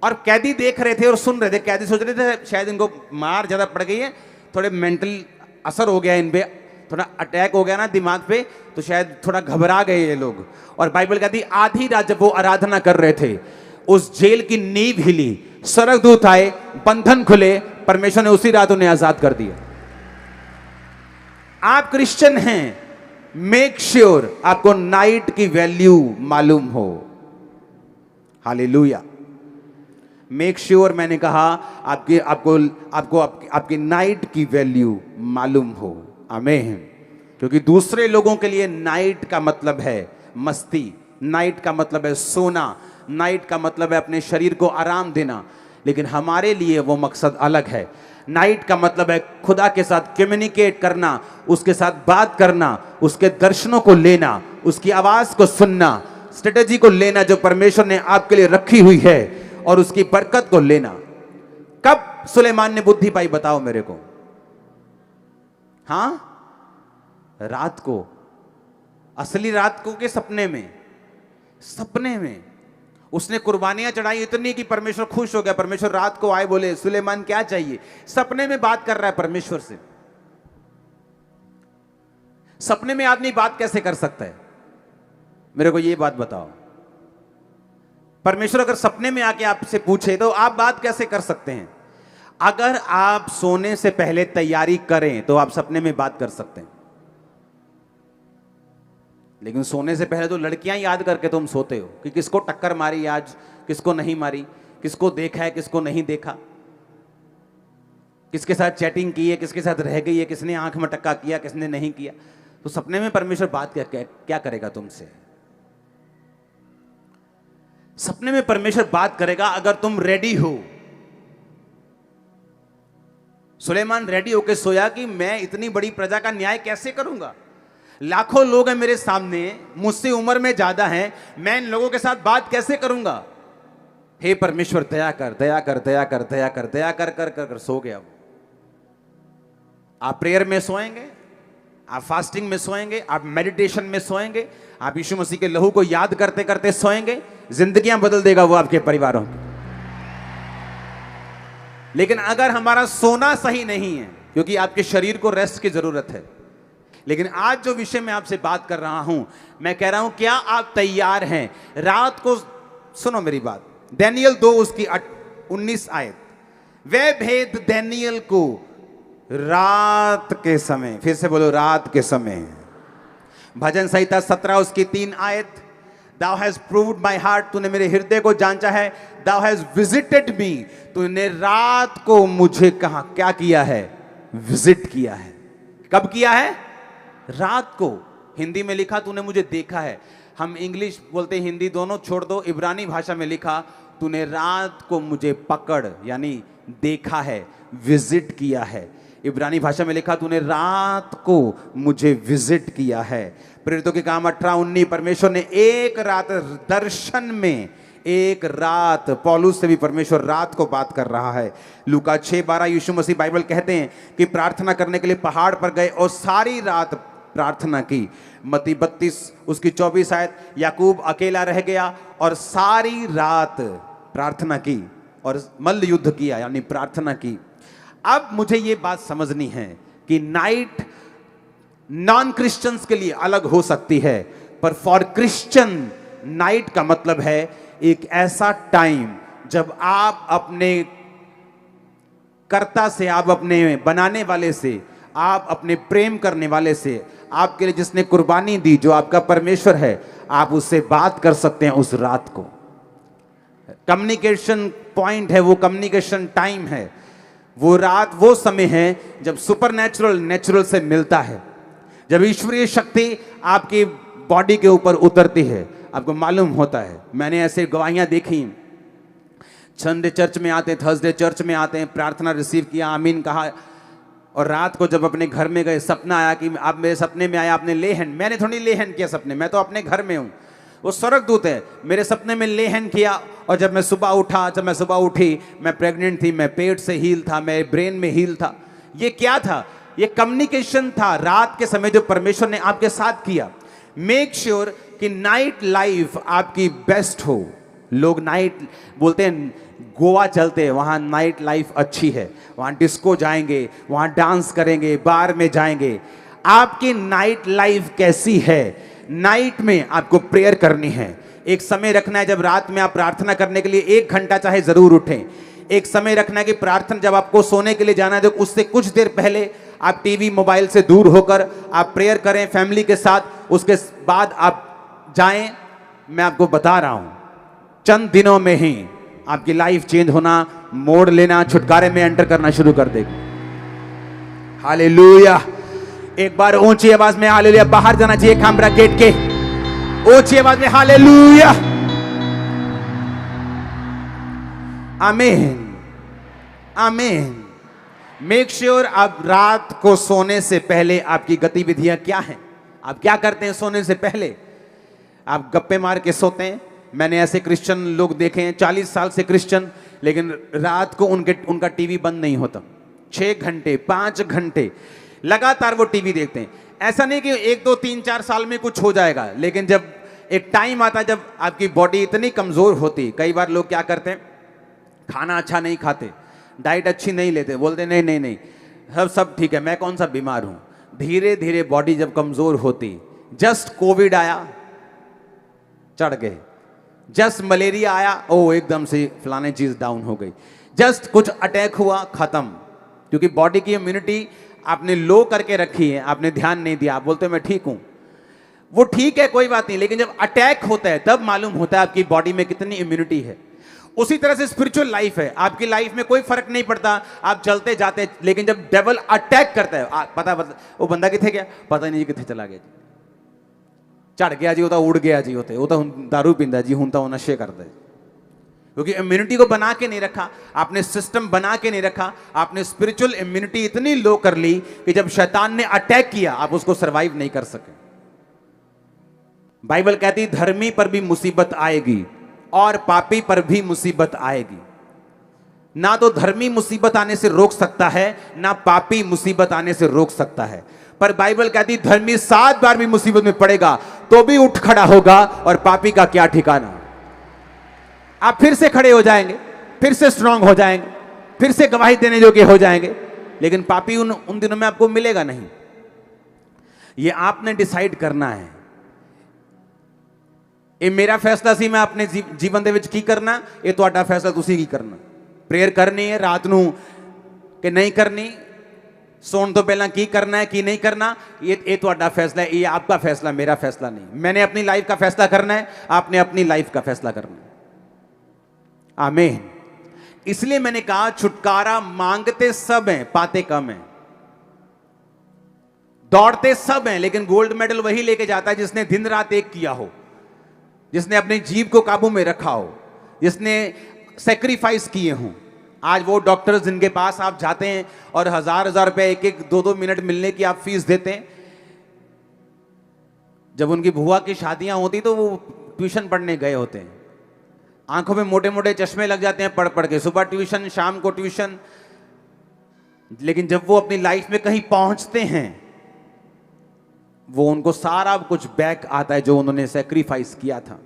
और कैदी देख रहे थे और सुन रहे थे। कैदी सोच रहे थे शायद इनको मार ज्यादा पड़ गई है, थोड़े मेंटल असर हो गया इन पे, थोड़ा अटैक हो गया ना दिमाग पे, तो शायद थोड़ा घबरा गए ये लोग। और बाइबल कहती आधी रात जब वो आराधना कर रहे थे, उस जेल की नींव हिली, स्वर्गदूत आए, बंधन खुले, परमेश्वर ने उसी रात उन्हें आजाद कर दिया। आप क्रिश्चियन हैं, मेक श्योर आपको नाइट की वैल्यू मालूम हो। हालेलुया। मेक श्योर, मैंने कहा आपकी नाइट की वैल्यू मालूम हो। आमीन। क्योंकि दूसरे लोगों के लिए नाइट का मतलब है मस्ती, नाइट का मतलब है सोना, नाइट का मतलब है अपने शरीर को आराम देना, लेकिन हमारे लिए वो मकसद अलग है। नाइट का मतलब है खुदा के साथ कम्युनिकेट करना, उसके साथ बात करना, उसके दर्शनों को लेना, उसकी आवाज को सुनना, स्ट्रेटेजी को लेना जो परमेश्वर ने आपके लिए रखी हुई है, और उसकी बरकत को लेना। कब सुलेमान ने बुद्धि पाई बताओ मेरे को? हां, रात को। असली रात को के सपने में? सपने में उसने कुर्बानियां चढ़ाई इतनी कि परमेश्वर खुश हो गया। परमेश्वर रात को आए, बोले सुलेमान क्या चाहिए? सपने में बात कर रहा है परमेश्वर से। सपने में आदमी बात कैसे कर सकता है? मेरे को ये बात बताओ। परमेश्वर अगर सपने में आके आपसे पूछे तो आप बात कैसे कर सकते हैं? अगर आप सोने से पहले तैयारी करें तो आप सपने में बात कर सकते हैं, लेकिन सोने से पहले तो लड़कियां याद करके तुम सोते हो कि किसको टक्कर मारी आज, किसको नहीं मारी, किसको देखा है, किसको नहीं देखा, किसके साथ चैटिंग की है, किसके साथ रह गई है, किसने आंख में टक्का किया, किसने नहीं किया। तो सपने में परमेश्वर बात क्या करेगा तुमसे? सपने में परमेश्वर बात करेगा अगर तुम रेडी हो। सुलेमान रेडी होकर सोया कि मैं इतनी बड़ी प्रजा का न्याय कैसे करूंगा? लाखों लोग हैं मेरे सामने, मुझसे उम्र में ज्यादा हैं, मैं इन लोगों के साथ बात कैसे करूंगा? हे परमेश्वर दया कर, दया कर, दया कर, दया कर, दया कर कर कर, कर सो गया वो। आप प्रेयर में सोएंगे, आप फास्टिंग में सोएंगे, आप मेडिटेशन में सोएंगे, आप यीशु मसीह के लहू को याद करते करते सोएंगे, जिंदगियां बदल देगा वो आपके परिवारों की। लेकिन अगर हमारा सोना सही नहीं है, क्योंकि आपके शरीर को रेस्ट की जरूरत है। लेकिन आज जो विषय मैं आपसे बात कर रहा हूं, मैं कह रहा हूं क्या आप तैयार हैं? रात को सुनो मेरी बात, दानियेल 2 उसकी 19 आयत, वे भेद दानियेल को रात के समय, फिर से बोलो रात के समय। भजन संहिता 17 उसकी 3 आयत, Thou hast proved my heart, तूने मेरे हृदय को जांचा है। Thou hast visited me, तूने रात को मुझे कहा क्या किया है? विजिट किया है। कब किया है? रात को। हिंदी में लिखा तूने मुझे देखा है। हम इंग्लिश बोलते हिंदी दोनों छोड़ दो, इब्रानी भाषा में लिखा तूने रात को मुझे पकड़, यानी देखा है, विजिट किया है। इब्रानी भाषा में लिखा, तूने रात को मुझे विजिट किया है। प्रेरितों के काम 18-19, परमेश्वर ने एक रात दर्शन में, एक रात, पौलुस से भी परमेश्वर रात को बात कर रहा है। लूका 6:12, यीशु मसीह बाइबल कहते हैं कि प्रार्थना करने के लिए पहाड़ पर गए और सारी रात प्रार्थना की। मत्ती 32 उसकी 24 आयत, याकूब अकेला रह गया और सारी रात प्रार्थना की और मल्ल युद्ध किया, यानी प्रार्थना की। अब मुझे ये बात समझनी है कि नाइट नॉन क्रिश्चियंस के लिए अलग हो सकती है, पर फॉर क्रिश्चियन नाइट का मतलब है एक ऐसा टाइम जब आप अपने कर्ता से, आप अपने बनाने वाले से, आप अपने प्रेम करने वाले से, आपके लिए जिसने कुर्बानी दी, जो आपका परमेश्वर है, आप उससे बात कर सकते हैं उस रात को। कम्युनिकेशन पॉइंट है, वो कम्युनिकेशन टाइम है, वो रात, वो समय है जब सुपरनैचुरल नेचुरल से मिलता है, जब ईश्वरीय शक्ति आपकी बॉडी के ऊपर उतरती है। आपको मालूम होता है, मैंने ऐसे गवाहियां देखी, संडे चर्च में आते, थर्सडे चर्च में आते हैं, प्रार्थना रिसीव किया, आमीन कहा, और रात को जब अपने घर में गए, सपना आया कि आप मेरे सपने में आया, आपने ले हैंड, मैंने थोड़ी ले हैंड किया सपने, मैं तो अपने घर में हूं, वो स्वर्गदूत है, मेरे सपने में ले हैंड किया। और जब मैं सुबह उठा, जब मैं सुबह उठी, मैं प्रेग्नेंट थी, मैं पेट से हील था, मैं ब्रेन में हील था। ये क्या था? ये कम्युनिकेशन था रात के समय जो परमेश्वर ने आपके साथ किया। मेक श्योर कि नाइट लाइफ आपकी बेस्ट हो। लोग नाइट बोलते हैं, गोवा चलते हैं, वहाँ नाइट लाइफ अच्छी है, वहाँ डिस्को जाएंगे, वहाँ डांस करेंगे, बार में जाएंगे। आपकी नाइट लाइफ कैसी है? नाइट में आपको प्रेयर करनी है। एक समय रखना है जब रात में आप प्रार्थना करने के लिए 1 घंटा चाहे जरूर उठें। एक समय रखना है कि प्रार्थना जब आपको सोने के लिए जाना है तो उससे कुछ देर पहले आप टीवी मोबाइल से दूर होकर आप प्रेयर करें फैमिली के साथ। उसके बाद आप जाएं। मैं आपको बता रहा हूं, चंद दिनों में ही आपकी लाइफ चेंज होना, मोड़ लेना, छुटकारे में एंटर करना शुरू कर देगी। हालेलुया। एक बार ऊंची आवाज में हालेलुया। बाहर जाना चाहिए कैमरा गेट के, ऊंची आवाज में हालेलुया। आमीन, आमीन। मेक श्योर आप रात को सोने से पहले आपकी गतिविधियां क्या हैं, आप क्या करते हैं सोने से पहले? आप गप्पे मार के सोते हैं। मैंने ऐसे क्रिश्चियन लोग देखे हैं 40 साल से क्रिश्चियन, लेकिन रात को उनका टीवी बंद नहीं होता। 6 घंटे 5 घंटे लगातार वो टीवी देखते हैं। ऐसा नहीं कि 1 2 3 4 साल में कुछ हो जाएगा, लेकिन जब एक टाइम आता है जब आपकी बॉडी इतनी कमजोर होती। कई बार लोग क्या करते हैं, खाना अच्छा नहीं खाते, डाइट अच्छी नहीं लेते, बोलते नहीं नहीं नहीं सब ठीक है, मैं कौन सा बीमार हूं। धीरे धीरे बॉडी जब कमजोर होती, जस्ट कोविड आया चढ़ गए, जस्ट मलेरिया आया, ओ एकदम से फलाने चीज डाउन हो गई, जस्ट कुछ अटैक हुआ, खत्म। क्योंकि बॉडी की इम्यूनिटी आपने लो करके रखी है, आपने ध्यान नहीं दिया। आप बोलते मैं ठीक हूं, वो ठीक है कोई बात नहीं, लेकिन जब अटैक होता है तब मालूम होता है आपकी बॉडी में कितनी इम्यूनिटी है। उसी तरह से स्पिरिचुअल लाइफ है। आपकी लाइफ में कोई फर्क नहीं पड़ता, आप चलते जाते, लेकिन जब डेविल अटैक करता है, पता वो बंदा किथे गया, पता नहीं किथे चला गया जी, चढ़ गया जी, वो तो उड़ गया जी, वो तो दारू पींदा जी, हूं तो वो नशे करता है। क्योंकि इम्यूनिटी को बना के नहीं रखा आपने, सिस्टम बना के नहीं रखा आपने। स्पिरिचुअल इम्यूनिटी इतनी लो कर ली कि जब शैतान ने अटैक किया आप उसको सरवाइव नहीं कर सके। बाइबल कहती धर्मी पर भी मुसीबत आएगी और पापी पर भी मुसीबत आएगी। ना तो धर्मी मुसीबत आने से रोक सकता है, ना पापी मुसीबत आने से रोक सकता है। पर बाइबल कहती धर्मी 7 बार भी मुसीबत में पड़ेगा तो भी उठ खड़ा होगा, और पापी का क्या ठिकाना। आप फिर से खड़े हो जाएंगे, फिर से स्ट्रांग हो जाएंगे, फिर से गवाही देने योग्य हो जाएंगे, लेकिन पापी उन दिनों में आपको मिलेगा नहीं। ये आपने डिसाइड करना है। ये मेरा फैसला सी, मैं अपने जीवन दे विच की करना, ये तुहाडा फैसला तुसी की करना। प्रेयर करनी है रात नू कि नहीं करनी, सोने तो पहला की करना है की नहीं करना, ये तुहाडा फैसला है, ये आपका फैसला, मेरा फैसला नहीं। मैंने अपनी लाइफ का फैसला करना है, आपने अपनी लाइफ का फैसला करना है। आमीन। इसलिए मैंने कहा छुटकारा मांगते सब हैं, पाते कम हैं। दौड़ते सब हैं, लेकिन गोल्ड मेडल वही लेके जाता है जिसने दिन रात एक किया हो, जिसने अपनी जीभ को काबू में रखा हो, जिसने सेक्रीफाइस किए हों। आज वो डॉक्टर्स जिनके पास आप जाते हैं और हजार हजार रुपए एक एक दो दो मिनट मिलने की आप फीस देते हैं, जब उनकी बुआ की शादियां होती तो वो ट्यूशन पढ़ने गए होते हैं, आंखों में मोटे मोटे चश्मे लग जाते हैं पढ़ पढ़ के, सुबह ट्यूशन शाम को ट्यूशन। लेकिन जब वो अपनी लाइफ में कहीं पहुंचते हैं, वो उनको सारा कुछ बैक आता है जो उन्होंने सैक्रिफाइस किया था।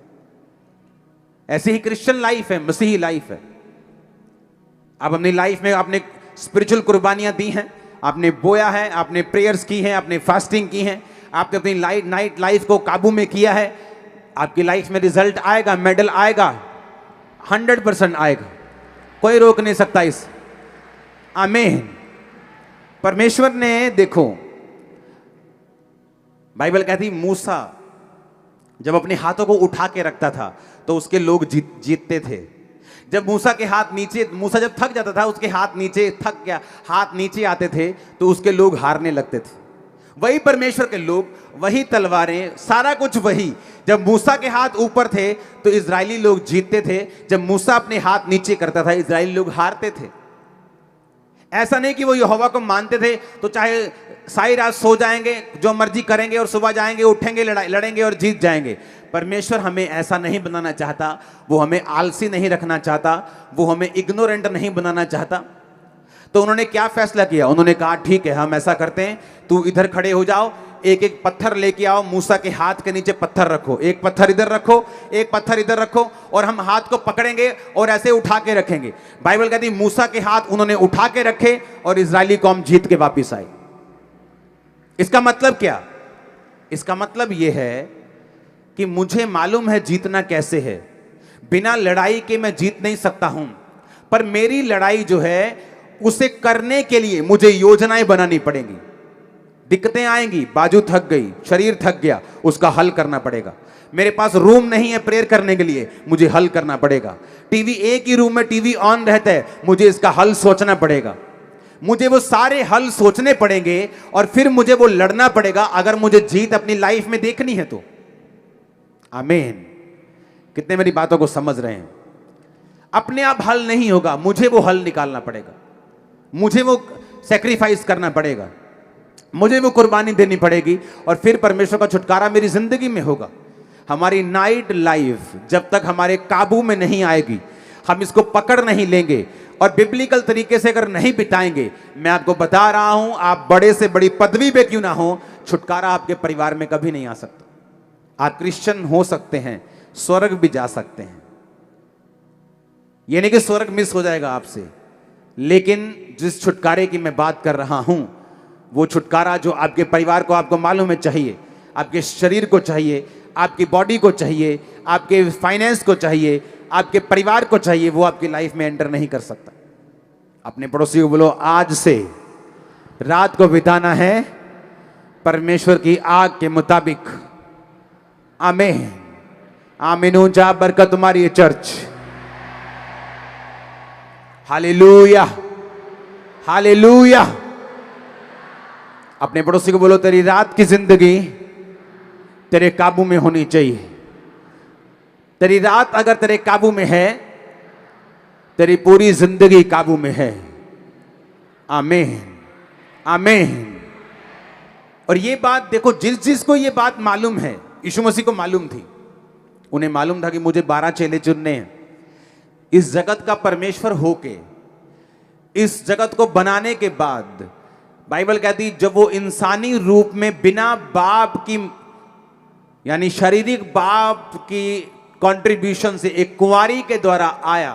ऐसी ही क्रिश्चियन लाइफ है, मसीही लाइफ है। आप अपनी लाइफ में आपने स्पिरिचुअल कुर्बानियां दी हैं, आपने बोया है, आपने प्रेयर्स की हैं, आपने फास्टिंग की हैं, आपने अपनी नाइट लाइफ को काबू में किया है, आपकी लाइफ में रिजल्ट आएगा, मेडल आएगा, 100% आएगा, कोई रोक नहीं सकता इस। आमीन। परमेश्वर ने, देखो बाइबल कहती मूसा जब अपने हाथों को उठा के रखता था तो उसके लोग जीतते थे। जब मूसा के हाथ नीचे, मूसा जब थक जाता था, उसके हाथ नीचे थक गया, हाथ नीचे आते थे तो उसके लोग हारने लगते थे। वही परमेश्वर के लोग, वही तलवारें, सारा कुछ वही। जब मूसा के हाथ ऊपर थे तो इजरायली लोग जीतते थे, जब मूसा अपने हाथ नीचे करता था इजरायली लोग हारते थे। ऐसा नहीं कि वो यहोवा को मानते थे तो चाहे सारी रात सो जाएंगे, जो मर्जी करेंगे और सुबह जाएंगे, उठेंगे, लड़ेंगे और जीत जाएंगे। परमेश्वर हमें ऐसा नहीं बनाना चाहता, वो हमें आलसी नहीं रखना चाहता, वो हमें इग्नोरेंट नहीं बनाना चाहता। तो उन्होंने क्या फैसला किया? उन्होंने कहा ठीक है, हम ऐसा करते हैं, तू इधर खड़े हो जाओ, एक एक पत्थर लेके आओ, मूसा के हाथ के नीचे पत्थर रखो, एक पत्थर इधर रखो, एक पत्थर इधर रखो, और हम हाथ को पकड़ेंगे और ऐसे उठा के रखेंगे। बाइबल कहती मूसा के हाथ उन्होंने उठा के रखे और इजरायली कौम जीत के वापिस आई। इसका मतलब क्या? इसका मतलब यह है कि मुझे मालूम है जीतना कैसे है, बिना लड़ाई के मैं जीत नहीं सकता हूं, पर मेरी लड़ाई जो है उसे करने के लिए मुझे योजनाएं बनानी पड़ेंगी। दिक्कतें आएंगी, बाजू थक गई, शरीर थक गया, उसका हल करना पड़ेगा। मेरे पास रूम नहीं है प्रेयर करने के लिए, मुझे हल करना पड़ेगा। टीवी, एक ही रूम में टीवी ऑन रहता है, मुझे इसका हल सोचना पड़ेगा। मुझे वो सारे हल सोचने पड़ेंगे और फिर मुझे वो लड़ना पड़ेगा, अगर मुझे जीत अपनी लाइफ में देखनी है तो। आमीन। कितने मेरी बातों को समझ रहे हैं? अपने आप हल नहीं होगा, मुझे वो हल निकालना पड़ेगा, मुझे वो सैक्रिफाइस करना पड़ेगा, मुझे वो कुर्बानी देनी पड़ेगी, और फिर परमेश्वर का छुटकारा मेरी जिंदगी में होगा। हमारी नाइट लाइफ जब तक हमारे काबू में नहीं आएगी, हम इसको पकड़ नहीं लेंगे और बिब्लिकल तरीके से अगर नहीं बिताएंगे, मैं आपको बता रहा हूं, आप बड़े से बड़ी पदवी पे क्यों ना हो, छुटकारा आपके परिवार में कभी नहीं आ सकता। आप क्रिश्चियन हो सकते हैं, स्वर्ग भी जा सकते हैं, ये नहीं कि स्वर्ग मिस हो जाएगा आपसे, लेकिन जिस छुटकारे की मैं बात कर रहा हूं, वो छुटकारा जो आपके परिवार को, आपको मालूम है, चाहिए, आपके शरीर को चाहिए, आपकी बॉडी को चाहिए, आपके फाइनेंस को चाहिए, आपके परिवार को चाहिए, वो आपकी लाइफ में एंटर नहीं कर सकता। अपने पड़ोसी को बोलो, आज से रात को बिताना है परमेश्वर की आग के मुताबिक। आमीन। आमीन। ऊंचा बरकत तुम्हारी है चर्च। Hallelujah, hallelujah. अपने पड़ोसी को बोलो, तेरी रात की जिंदगी तेरे काबू में होनी चाहिए। तेरी रात अगर तेरे काबू में है, तेरी पूरी जिंदगी काबू में है। आमीन, आमीन। और ये बात देखो, जिसको ये बात मालूम है, यीशु मसीह को मालूम थी, उन्हें मालूम था कि मुझे 12 चेले चुनने हैं। इस जगत का परमेश्वर होके, इस जगत को बनाने के बाद, बाइबल कहती जब वो इंसानी रूप में बिना बाप की, यानी शारीरिक बाप की कंट्रीब्यूशन से एक कुंवारी के द्वारा आया,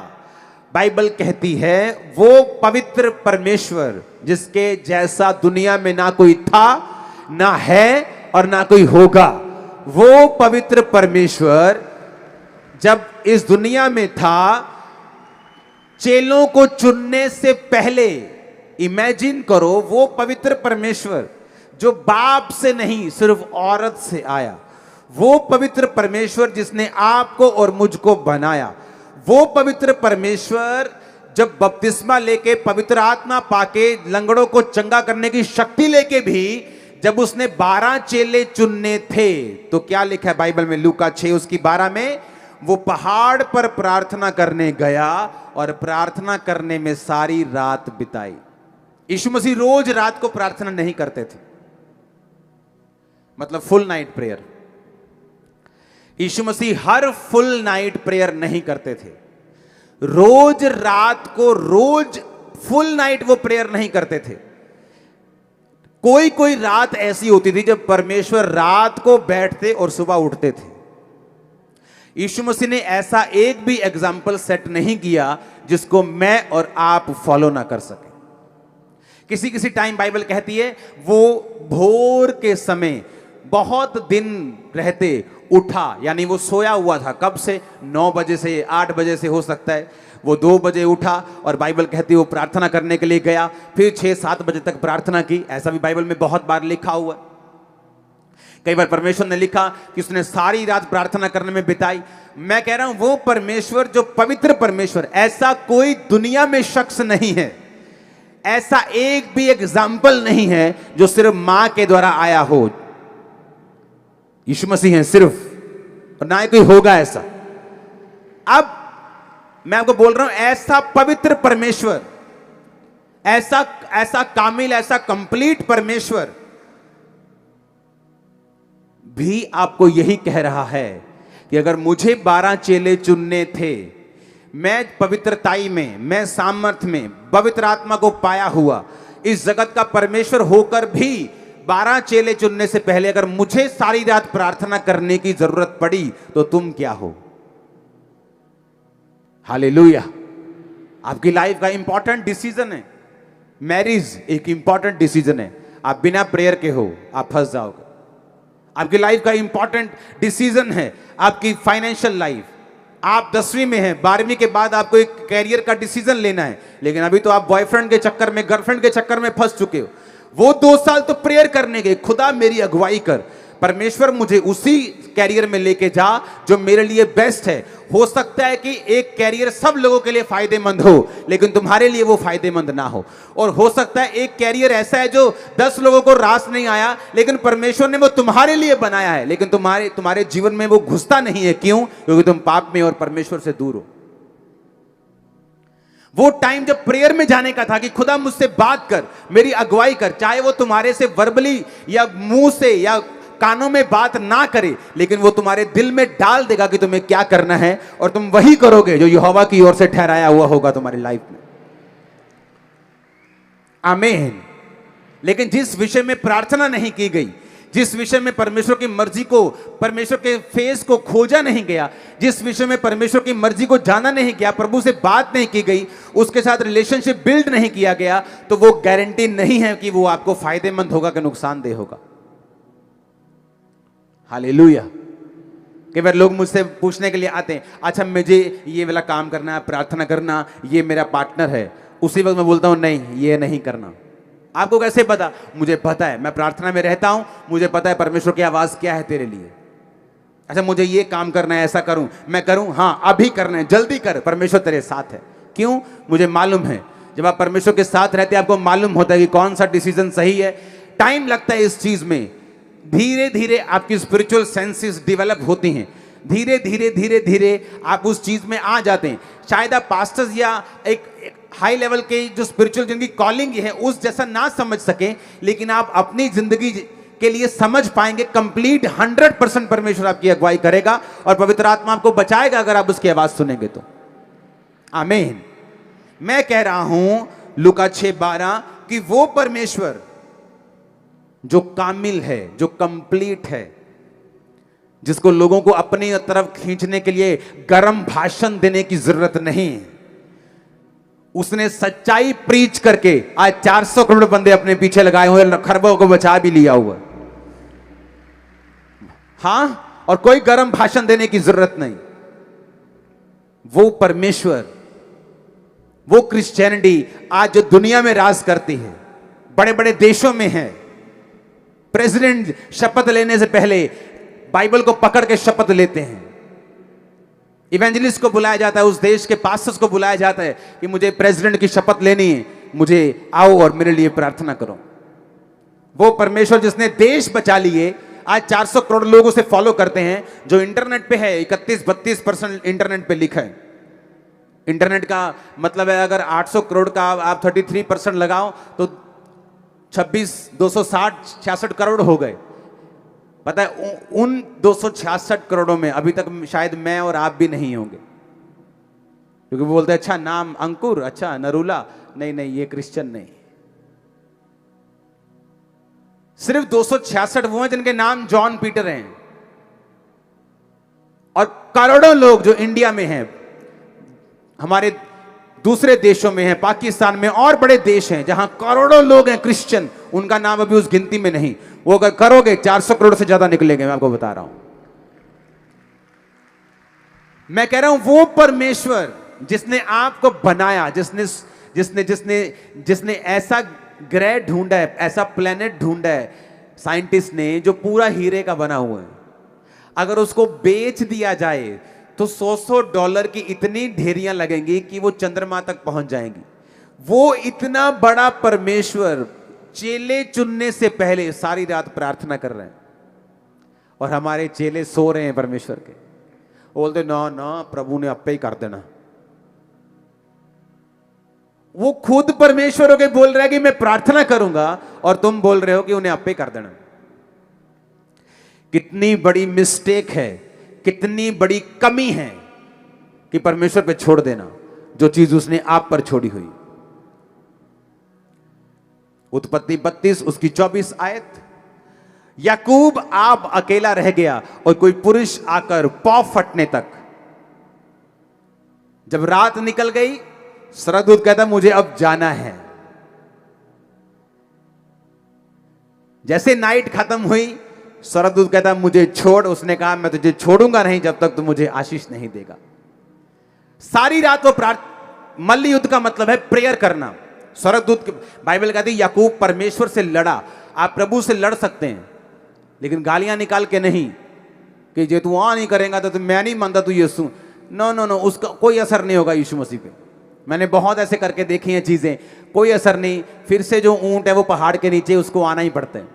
बाइबल कहती है वो पवित्र परमेश्वर जिसके जैसा दुनिया में ना कोई था, ना है और ना कोई होगा, वो पवित्र परमेश्वर जब इस दुनिया में था, चेलों को चुनने से पहले, इमेजिन करो, वो पवित्र परमेश्वर जो बाप से नहीं सिर्फ औरत से आया, वो पवित्र परमेश्वर जिसने आपको और मुझको बनाया, वो पवित्र परमेश्वर जब बपतिस्मा लेके, पवित्र आत्मा पाके, लंगड़ों को चंगा करने की शक्ति लेके भी जब उसने 12 चेले चुनने थे, तो क्या लिखा है बाइबल में? लूका 6 उसकी 12 में, वो पहाड़ पर प्रार्थना करने गया और प्रार्थना करने में सारी रात बिताई। यीशु मसीह रोज रात को प्रार्थना नहीं करते थे, मतलब फुल नाइट प्रेयर। यीशु मसीह हर फुल नाइट प्रेयर नहीं करते थे। रोज रात को, रोज फुल नाइट वो प्रेयर नहीं करते थे। कोई कोई रात ऐसी होती थी जब परमेश्वर रात को बैठते और सुबह उठते थे। यीशु मसीह ने ऐसा एक भी एग्जाम्पल सेट नहीं किया जिसको मैं और आप फॉलो ना कर सके। किसी किसी टाइम बाइबल कहती है वो भोर के समय बहुत दिन रहते उठा, यानी वो सोया हुआ था। कब से? 9 बजे से, 8 बजे से हो सकता है। वो 2 बजे उठा और बाइबल कहती है वो प्रार्थना करने के लिए गया, फिर 6-7 बजे तक प्रार्थना की। ऐसा भी बाइबल में बहुत बार लिखा हुआ है। कई बार परमेश्वर ने लिखा कि उसने सारी रात प्रार्थना करने में बिताई। मैं कह रहा हूं वो परमेश्वर, जो पवित्र परमेश्वर, ऐसा कोई दुनिया में शख्स नहीं है, ऐसा एक भी एग्जाम्पल नहीं है जो सिर्फ मां के द्वारा आया हो। यीशु मसीह हैं सिर्फ, और ना ही कोई होगा ऐसा। अब मैं आपको बोल रहा हूं, ऐसा पवित्र परमेश्वर, ऐसा कामिल, ऐसा कंप्लीट परमेश्वर भी आपको यही कह रहा है कि अगर मुझे 12 चेले चुनने थे, मैं पवित्रताई में, मैं सामर्थ में, पवित्र आत्मा को पाया हुआ, इस जगत का परमेश्वर होकर भी 12 चेले चुनने से पहले अगर मुझे सारी रात प्रार्थना करने की जरूरत पड़ी तो तुम क्या हो? हालेलुया। आपकी लाइफ का इंपॉर्टेंट डिसीजन है। मैरिज एक इंपॉर्टेंट डिसीजन है। आप बिना प्रेयर के हो, आप फंस जाओगे। आपकी लाइफ का इंपॉर्टेंट डिसीजन है आपकी फाइनेंशियल लाइफ। आप 10वीं में हैं, 12वीं के बाद आपको एक कैरियर का डिसीजन लेना है, लेकिन अभी तो आप बॉयफ्रेंड के चक्कर में, गर्लफ्रेंड के चक्कर में फंस चुके हो। वो 2 साल तो प्रेयर करने गए, खुदा मेरी अगुवाई कर, परमेश्वर मुझे उसी कैरियर में लेके जा जो मेरे लिए बेस्ट है। हो सकता है कि एक कैरियर सब लोगों के लिए फायदेमंद हो, लेकिन तुम्हारे लिए वो फायदेमंद ना हो। और हो सकता है एक कैरियर ऐसा है जो 10 लोगों को रास नहीं आया, लेकिन परमेश्वर ने वो तुम्हारे लिए बनाया है, लेकिन तुम्हारे जीवन में वो घुसता नहीं है। क्यों? क्योंकि तुम पाप में और परमेश्वर से दूर हो। वो टाइम जब प्रेयर में जाने का था कि खुदा मुझसे बात कर, मेरी अगुवाई कर, चाहे वो तुम्हारे से वर्बली या मुंह से या कानों में बात ना करे, लेकिन वो तुम्हारे दिल में डाल देगा कि तुम्हें क्या करना है, और तुम वही करोगे जो यहोवा की ओर से ठहराया हुआ होगा तुम्हारी लाइफ में। आमीन। लेकिन जिस विषय में प्रार्थना नहीं की गई, जिस विषय में परमेश्वर की मर्जी को, परमेश्वर के फेस को खोजा नहीं गया, जिस विषय में परमेश्वर की मर्जी को जाना नहीं गया, प्रभु से बात नहीं की गई, उसके साथ रिलेशनशिप बिल्ड नहीं किया गया, तो वो गारंटी नहीं है कि वो आपको फायदेमंद होगा कि नुकसानदेह होगा। हालेलुया। कई बार लोग मुझसे पूछने के लिए आते हैं, अच्छा मुझे ये वाला काम करना है, प्रार्थना करना, ये मेरा पार्टनर है। उसी वक्त मैं बोलता हूं नहीं, ये नहीं करना। आपको कैसे पता? मुझे पता है, मैं प्रार्थना में रहता हूं, मुझे पता है परमेश्वर की आवाज क्या है तेरे लिए। अच्छा मुझे ये काम करना है, ऐसा करूं, मैं करूं, हाँ अभी करना है, जल्दी कर, परमेश्वर तेरे साथ है। क्यों? मुझे मालूम है जब आप परमेश्वर के साथ रहते हैं आपको मालूम होता है कि कौन सा डिसीजन सही है। टाइम लगता है इस चीज में, धीरे धीरे आपकी स्पिरिचुअल सेंसेस डेवलप होती हैं, धीरे धीरे धीरे धीरे आप उस चीज में आ जाते हैं। शायद आप पास्टर्स या एक हाई लेवल के जो स्पिरिचुअल जिनकी कॉलिंग है उस जैसा ना समझ सके, लेकिन आप अपनी जिंदगी के लिए समझ पाएंगे। कंप्लीट 100% परमेश्वर आपकी अगुवाई करेगा और पवित्र आत्मा आपको बचाएगा अगर आप उसकी आवाज सुनेंगे तो। आमीन। मैं कह रहा हूं लूका 6:12 कि वो परमेश्वर जो कामिल है, जो कंप्लीट है, जिसको लोगों को अपनी तरफ खींचने के लिए गर्म भाषण देने की जरूरत नहीं, उसने सच्चाई प्रीच करके आज 400 करोड़ बंदे अपने पीछे लगाए हुए, खरबों को बचा भी लिया हुआ। हां, और कोई गर्म भाषण देने की जरूरत नहीं। वो परमेश्वर, वो क्रिश्चियनिटी आज जो दुनिया में राज करती है, बड़े बड़े देशों में है। प्रेसिडेंट शपथ लेने से पहले बाइबल को पकड़ के शपथ लेते हैं। इवेंजलिस्ट को बुलाया जाता है, उस देश के पास्टर्स को बुलाया जाता है कि मुझे प्रेसिडेंट की शपथ लेनी है, मुझे आओ और मेरे लिए प्रार्थना करो। वो परमेश्वर जिसने देश बचा लिए आज 400 करोड़ लोग उसे फॉलो करते हैं। जो इंटरनेट पे है 31-32% इंटरनेट पे लिखा है। इंटरनेट का मतलब है अगर 800 करोड़ का आप 33% लगाओ तो 266 करोड़ हो गए। पता है उन 266 करोड़ों में अभी तक शायद मैं और आप भी नहीं होंगे, क्योंकि वो बोलते हैं अच्छा नाम अंकुर, अच्छा नरूला, नहीं नहीं ये क्रिश्चियन नहीं। सिर्फ 266 वो हैं जिनके नाम जॉन पीटर हैं, और करोड़ों लोग जो इंडिया में हैं, हमारे दूसरे देशों में हैं, पाकिस्तान में और बड़े देश हैं जहां करोड़ों लोग हैं क्रिश्चियन, उनका नाम अभी उस गिनती में नहीं। वो अगर करोगे 400 करोड़ से ज्यादा निकलेंगे, मैं आपको बता रहा हूं। मैं कह रहा हूं वो परमेश्वर जिसने आपको बनाया, जिसने जिसने जिसने जिसने ऐसा ग्रह ढूंढा है, ऐसा प्लेनेट ढूंढा है साइंटिस्ट ने जो पूरा हीरे का बना हुआ है, अगर उसको बेच दिया जाए तो $100 की इतनी ढेरियां लगेंगी कि वो चंद्रमा तक पहुंच जाएंगी। वो इतना बड़ा परमेश्वर चेले चुनने से पहले सारी रात प्रार्थना कर रहे हैं, और हमारे चेले सो रहे हैं परमेश्वर के। बोलते ना ना प्रभु ने अपे ही कर देना। वो खुद परमेश्वर होके बोल रहा है कि मैं प्रार्थना करूंगा, और तुम बोल रहे हो कि उन्हें अपे कर देना। कितनी बड़ी मिस्टेक है, कितनी बड़ी कमी है कि परमेश्वर पे छोड़ देना जो चीज उसने आप पर छोड़ी हुई। उत्पत्ति 32 उसकी 24 आयत, याकूब आप अकेला रह गया और कोई पुरुष आकर पौ फटने तक। जब रात निकल गई, स्वर्गदूत कहता मुझे अब जाना है। जैसे नाइट खत्म हुई, स्वर्गदूत कहता मुझे छोड़। उसने कहा मैं तुझे छोड़ूंगा नहीं जब तक तू मुझे आशीष नहीं देगा। सारी रात वो मल्ल युद्ध का मतलब है प्रेयर करना। स्वर्गदूत, बाइबल कहती है याकूब परमेश्वर से लड़ा। आप प्रभु से लड़ सकते हैं, लेकिन गालियां निकाल के नहीं कि जे तू आ नहीं करेगा तो मैं नहीं मानता तू यीशु। नो नो नो, उसका कोई असर नहीं होगा यीशु मसीह पे। मैंने बहुत ऐसे करके देखी हैं चीजें, कोई असर नहीं। फिर से जो ऊंट है वो पहाड़ के नीचे, उसको आना ही पड़ता है।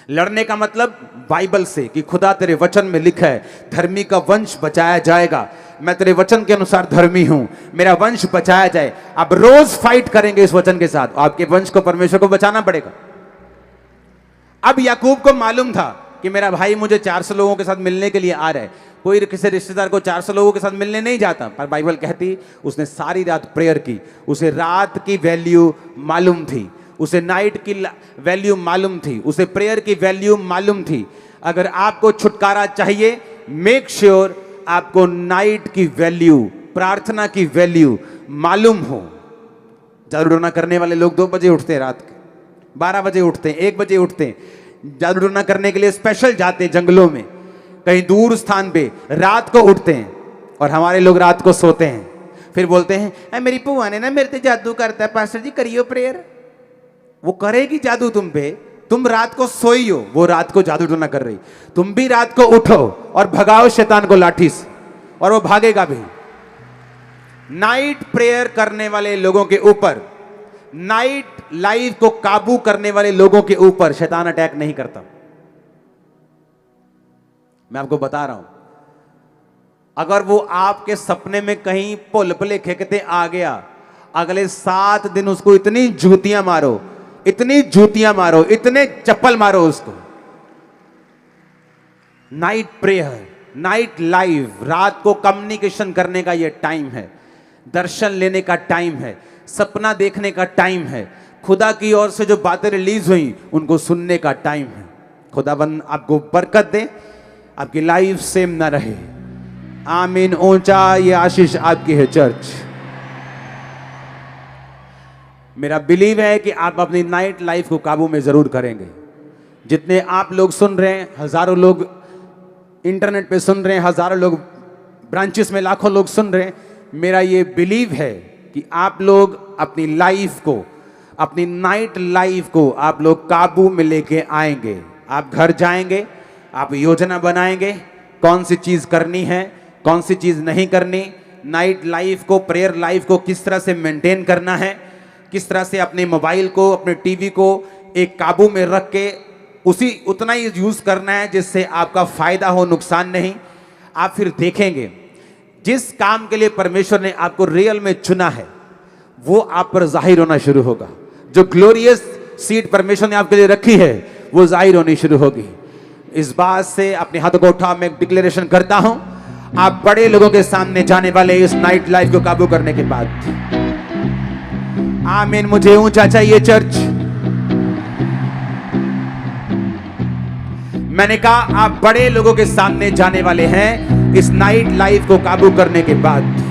लड़ने का मतलब बाइबल से कि खुदा तेरे वचन में लिखा है धर्मी का वंश बचाया जाएगा। मैं तेरे वचन के अनुसार धर्मी हूं, मेरा वंश बचाया जाए। आप रोज फाइट करेंगे इस वचन के साथ, आपके वंश को परमेश्वर को बचाना पड़ेगा। अब याकूब को मालूम था कि मेरा भाई मुझे 400 लोगों के साथ मिलने के लिए आ रहा है। कोई किसी रिश्तेदार को 400 लोगों के साथ मिलने नहीं जाता, पर बाइबल कहती उसने सारी रात प्रेयर की। उसे रात की वैल्यू मालूम थी, उसे नाइट की वैल्यू मालूम थी, उसे प्रेयर की वैल्यू मालूम थी। अगर आपको छुटकारा चाहिए, मेक श्योर आपको नाइट की वैल्यू, प्रार्थना की वैल्यू मालूम हो। जादू टोना करने वाले लोग 2 बजे उठते हैं, रात के 12 बजे उठते हैं, 1 बजे उठते हैं। जादू टोना करने के लिए स्पेशल जाते हैं जंगलों में, कहीं दूर स्थान पे रात को उठते हैं। और हमारे लोग रात को सोते हैं, फिर बोलते हैं मेरी बुआ ने ना मेरे से जादू करता है, पास्टर जी करियो प्रेयर। वो करेगी जादू तुम पे, तुम रात को सोई हो, वो रात को जादू टोना कर रही। तुम भी रात को उठो और भगाओ शैतान को लाठी से, और वो भागेगा भी। नाइट प्रेयर करने वाले लोगों के ऊपर, नाइट लाइफ को काबू करने वाले लोगों के ऊपर शैतान अटैक नहीं करता। मैं आपको बता रहा हूं, अगर वो आपके सपने में कहीं पुलपले खेकते आ गया, अगले 7 दिन उसको इतनी जूतियां मारो, इतनी जूतियां मारो, इतने चप्पल मारो उसको। नाइट प्रेयर, नाइट लाइव, रात को कम्युनिकेशन करने का ये टाइम है, दर्शन लेने का टाइम है, सपना देखने का टाइम है, खुदा की ओर से जो बातें रिलीज हुई उनको सुनने का टाइम है। खुदाबंद आपको बरकत दे, आपकी लाइफ सेम ना रहे। आमीन। ऊंचा ये आशीष आपकी है चर्च। मेरा बिलीव है कि आप अपनी नाइट लाइफ को काबू में जरूर करेंगे। जितने आप लोग सुन रहे हैं, हजारों लोग इंटरनेट पे सुन रहे हैं, हजारों लोग ब्रांचेस में, लाखों लोग सुन रहे हैं, मेरा ये बिलीव है कि आप लोग अपनी लाइफ को, अपनी नाइट लाइफ को आप लोग काबू में लेके आएंगे। आप घर जाएंगे, आप योजना बनाएंगे कौन सी चीज करनी है, कौन सी चीज नहीं करनी। नाइट लाइफ को, प्रेयर लाइफ को किस तरह से मेंटेन करना है, किस तरह से अपने मोबाइल को, अपने टीवी को एक काबू में रख के उतना ही यूज करना है जिससे आपका फायदा हो, नुकसान नहीं। आप फिर देखेंगे जिस काम के लिए परमेश्वर ने आपको रियल में चुना है वो आप पर जाहिर होना शुरू होगा। जो ग्लोरियस सीड परमेश्वर ने आपके लिए रखी है वो जाहिर होनी शुरू होगी। इस बात से अपने हाथों को उठा मैं डिक्लेरेशन करता हूं, आप बड़े लोगों के सामने जाने वाले इस नाइट लाइफ को काबू करने के बाद। आमीन। मुझे ऊंचा चाहिए चर्च। मैंने कहा आप बड़े लोगों के सामने जाने वाले हैं इस नाइट लाइफ को काबू करने के बाद।